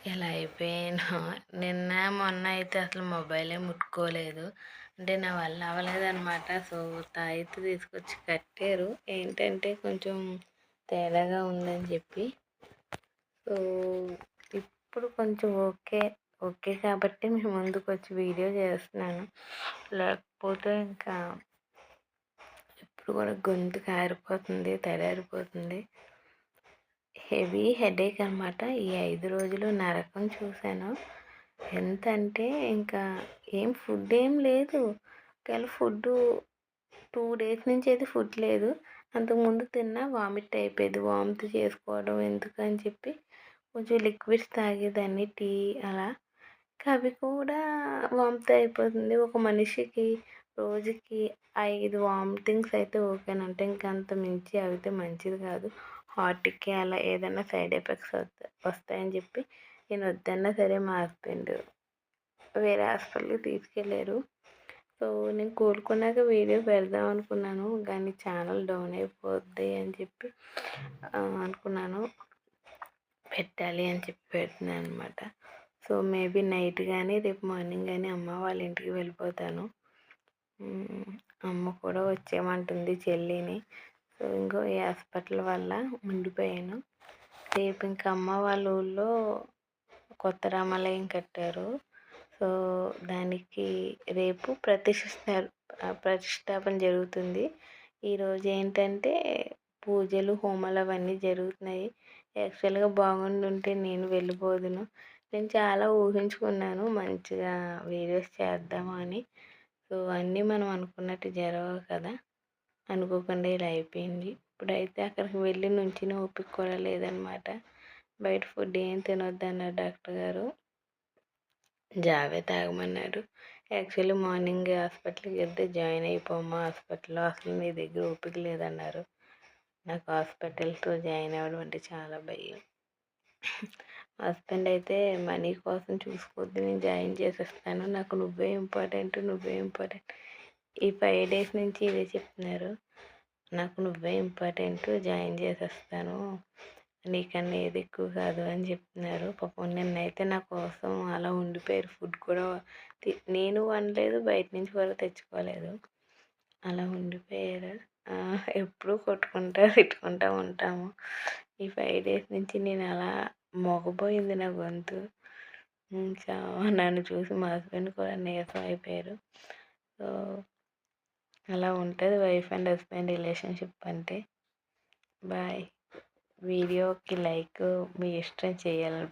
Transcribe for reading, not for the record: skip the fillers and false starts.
ఎలా అయిపోయానో నిన్న మొన్న అయితే అసలు మొబైలే ముట్టుకోలేదు. అంటే నా వల్ల అవ్వలేదనమాట. సో, తాయెత్తు తీసుకొచ్చి కట్టారు. ఏంటంటే కొంచెం తేడాగా ఉందని చెప్పి. సో, ఇప్పుడు కొంచెం ఓకే. ఓకే కాబట్టి మీ ముందుకొచ్చి వీడియో చేస్తున్నాను. లేకపోతే ఇంకా ఇప్పుడు కూడా గొంతు కారిపోతుంది, తడారిపోతుంది. హెవీ హెడేక్ అనమాట. ఈ 5 రోజులు నరకం చూశాను. ఎంతంటే ఇంకా ఫుడ్ ఏం లేదు. ఒకవేళ ఫుడ్డు 2 డేస్ నుంచి అయితే ఫుడ్ లేదు. అంతకుముందు తిన్నా వామిట్ అయిపోయేది. వాంతి చేసుకోవడం ఎందుకని చెప్పి కొంచెం లిక్విడ్స్ తాగేదాన్ని, టీ అలా. అవి కూడా వామిట్ అయిపోతుంది. ఒక మనిషికి రోజుకి 5 వామిటింగ్స్ అయితే ఓకేనంట. ఇంక అంత మించి అయితే మంచిది కాదు. హార్ట్‌కి అలా ఏదైనా సైడ్ ఎఫెక్ట్స్ వస్తాయని చెప్పి నేను వద్దన్నా సరే మా హస్బెండ్ వేరే హాస్పిటల్‌కి తీసుకెళ్లారు. సో, నేను కోలుకున్నాక వీడియో పెడదాం అనుకున్నాను. కానీ ఛానల్ డౌన్ అయిపోద్ది అని చెప్పి అనుకున్నాను. పెట్టాలి అని చెప్పి పెడుతున్నాను అనమాట. సో, మేబీ నైట్ కానీ రేపు మార్నింగ్ కానీ అమ్మ వాళ్ళ ఇంటికి వెళ్ళిపోతాను. అమ్మ కూడా వచ్చేయమంటుంది చెల్లిని. సో, ఇంకో ఈ హాస్పిటల్ వల్ల ఉండిపోయాను. రేపు ఇంకా అమ్మ వాళ్ళ ఊళ్ళో కొత్త రామాలయం కట్టారు. సో, దానికి రేపు ప్రతిష్టాపన జరుగుతుంది. ఈరోజు ఏంటంటే పూజలు, హోమాలు అవన్నీ జరుగుతున్నాయి. యాక్చువల్‌గా బాగుండుంటే నేను వెళ్ళిపోదును. నేను చాలా ఊహించుకున్నాను మంచిగా వీడియోస్ చేద్దాము అని. సో, అన్నీ మనం అనుకున్నట్టు జరగవు కదా! అనుకోకుండా ఇలా అయిపోయింది. ఇప్పుడైతే అక్కడికి వెళ్ళి నుంచునే ఓపిక కూడా లేదనమాట. బయట ఫుడ్ ఏం తినొద్దన్నారు డాక్టర్ గారు. జావే తాగమన్నాడు. యాక్చువల్లీ మార్నింగ్ హాస్పిటల్‌కి వెళ్తే జాయిన్ అయిపోమ్మా హాస్పిటల్‌లో, అసలు నీ దగ్గర ఓపిక లేదన్నారు. నాకు హాస్పిటల్స్‌లో జాయిన్ అవ్వడం అంటే చాలా భయం. హస్బెండ్ అయితే మనీ కోసం చూసుకోవద్దు, నేను జాయిన్ చేసేస్తాను, నాకు నువ్వే ఇంపార్టెంట్, నువ్వే ఇంపార్టెంట్. ఈ 5 డేస్ నుంచి ఇదే చెప్తున్నారు. నాకు నువ్వే ఇంపార్టెంట్, జాయిన్ చేసేస్తాను, నీకన్నా ఏది ఎక్కువ కాదు అని చెప్తున్నారు. పాపం నిన్నైతే నా కోసం అలా ఉండిపోయారు. ఫుడ్ కూడా నేను అనలేదు, బయట నుంచి కూడా తెచ్చుకోలేదు. అలా ఉండిపోయారు. ఎప్పుడూ కొట్టుకుంటా తిట్టుకుంటా ఉంటాము. ఈ 5 డేస్ నుంచి నేను అలా మొగపోయింది నా గొంతు. ఇంకా నన్ను చూసి మా హస్బెండ్ కూడా నీరసం అయిపోయారు. సో, అలా ఉంటుంది వైఫ్ అండ్ హస్బెండ్ రిలేషన్షిప్ అంటే. బాయ్. వీడియోకి లైక్ మీ ఇష్టం చేయాలి.